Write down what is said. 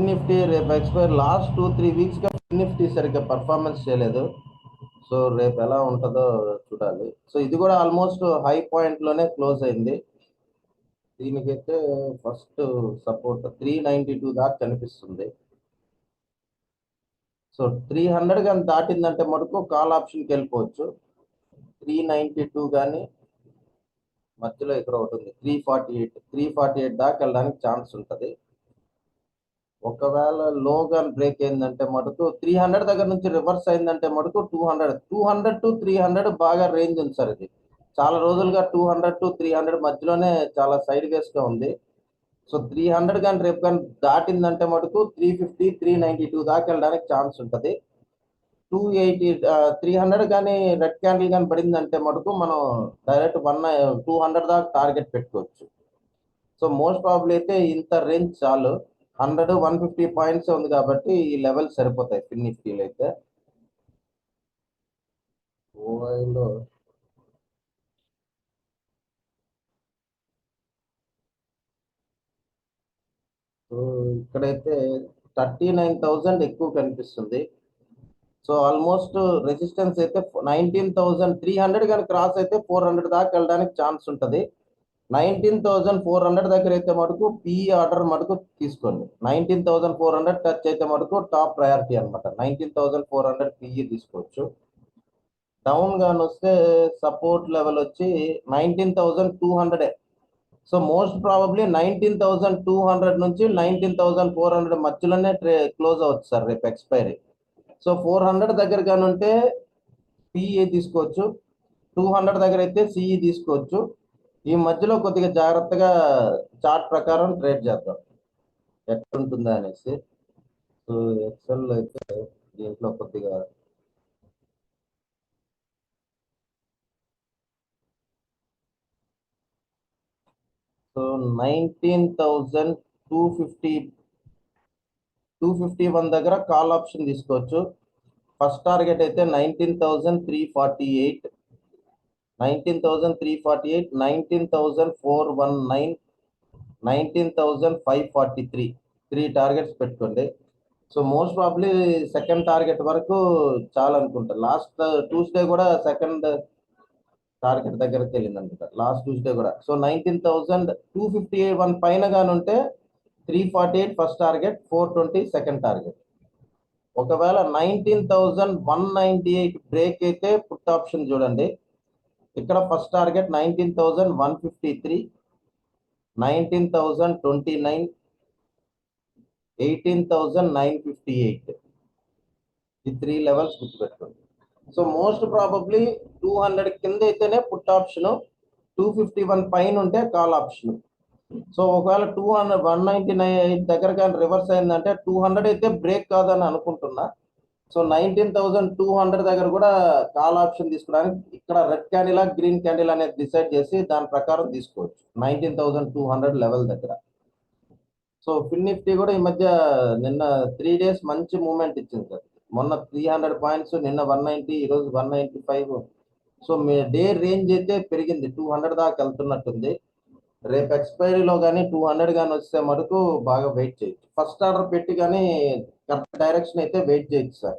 Nifty రేపు expire last 2-3 వీక్స్గా Nifty సరిగ్గా performance చేయలేదు. సో రేపు ఎలా ఉంటుందో చూడాలి. సో ఇది కూడా ఆల్మోస్ట్ హై పాయింట్లోనే క్లోజ్ అయింది. దీనికైతే ఫస్ట్ సపోర్ట్ 392 దాకా కనిపిస్తుంది. సో 300 కానీ దాటిందంటే మటుకు కాల్ ఆప్షన్కి వెళ్ళిపోవచ్చు. 392 కానీ మధ్యలో ఇక్కడ ఒకటి ఉంది 348 దాకా వెళ్ళడానికి ఛాన్స్ ఉంటుంది. ఒకవేళ లో గాన్ బ్రేక్ అయిందంటే మటుకు 300 దగ్గర నుంచి రివర్స్ అయిందంటే మటుకు 200 టు 300 బాగా రేంజ్ ఉంది సార్. ఇది చాలా రోజులుగా 200 టు 300 మధ్యలోనే చాలా సైడ్ వేస్ గా ఉంది. సో 300 కానీ రేపు కానీ దాటిందంటే మటుకు 350 392 దాకా వెళ్ళడానికి ఛాన్స్ ఉంటుంది. 280 300 కానీ రెడ్ క్యాండిల్ కానీ పడిందంటే మటుకు మనం డైరెక్ట్ 200 దాకా టార్గెట్ పెట్టుకోవచ్చు. సో మోస్ట్ ప్రాబ్లీ అయితే ఇంత రేంజ్ చాలు. 100-150 పాయింట్స్ ఉంది కాబట్టి ఈ లెవెల్ సరిపోతాయి ఫిన్ నిఫ్టీలో అయితే. ఓఐలో సో ఇక్కడైతే 39,000 ఎక్కువ కనిపిస్తుంది. సో ఆల్మోస్ట్ రెసిస్టెన్స్ అయితే 19,300 కానీ క్రాస్ అయితే 400 దాకా వెళ్ళడానికి ఛాన్స్ ఉంటుంది. 19,400 దగ్గర అయితే మటుకు పిఈ ఆర్డర్ మటుకు తీసుకోండి. 19,400 టచ్ అయితే మటుకు టాప్ ప్రయారిటీ అనమాట. 19,400 పిఈ తీసుకోవచ్చు. డౌన్ గాని వస్తే సపోర్ట్ లెవెల్ వచ్చి 19,200. సో మోస్ట్ ప్రాబబ్లీ 19,200 నుంచి 19,400 మధ్యలోనే క్లోజ్ అవ్వచ్చు సార్ రేపు ఎక్స్పైరీ. సో 400 దగ్గర కానీ ఉంటే పిఈ తీసుకోవచ్చు. 200 దగ్గర అయితే సిఈ తీసుకోవచ్చు. ఈ మధ్యలో కొద్దిగా జాగ్రత్తగా చార్ట్ ప్రకారం ట్రేడ్ చేద్దాం ఎట్లుంటుందా అనేసి. సో ఎక్సెల్ అయితే దీంట్లో కొద్దిగా సో 19,251 దగ్గర కాల్ ఆప్షన్ తీసుకోవచ్చు. ఫస్ట్ టార్గెట్ అయితే 19,348, 19,348, 19,419, 19,543 3 టార్గెట్స్ పెట్టుకోండి. So most probably second target వరకు చాలనుకుంటా. లాస్ట్ ట్యూస్డే కూడా సెకండ్ టార్గెట్ దగ్గరికి వెళ్ళింది అనుకుంటా లాస్ట్ ట్యూస్డే కూడా. సో 19,251 పైన గాని ఉంటే 348 ఫస్ట్ టార్గెట్, 420 సెకండ్ టార్గెట్. ఒకవేళ 19,198 బ్రేక్ అయితే పుట్ ఆప్షన్ చూడండి. ఇక్కడ ఫస్ట్ టార్గెట్ 19,153, 19,029, 18,958. ఈ 3 లెవెల్స్ గుర్తుపెట్టుకోండి. సో మోస్ట్ ప్రాబబ్లీ 200 కింద అయితేనే పుట్ ఆప్షన్, 251 పైన ఉంటే కాల్ ఆప్షన్. సో ఒకవేళ 199 దగ్గర కానీ రివర్స్ అయిందంటే 200 అయితే బ్రేక్ కాదని అనుకుంటున్నా. సో 19,200 దగ్గర కూడా కాల్ ఆప్షన్ తీసుకోవడానికి ఇక్కడ రెడ్ క్యాండిల్ గ్రీన్ క్యాండిల్ అనేది డిసైడ్ చేసి దాని ప్రకారం తీసుకోవచ్చు 19,200 లెవెల్ దగ్గర. సో ఫిన్ నిఫ్టీ కూడా ఈ మధ్య నిన్న 3 days మంచి మూమెంట్ ఇచ్చింది సార్. మొన్న 300 పాయింట్స్, నిన్న 190, ఈరోజు 195. సో మీ డే రేంజ్ అయితే పెరిగింది, 200 దాకా వెళ్తున్నట్టుంది. రేపు ఎక్స్పైరీలో కానీ 200 కానీ వస్తే మటుకు బాగా వెయిట్ చేయొచ్చు. ఫస్ట్ ఆర్డర్ పెట్టి కానీ కరెక్ట్ డైరెక్షన్ అయితే వెయిట్ చేయొచ్చు సార్.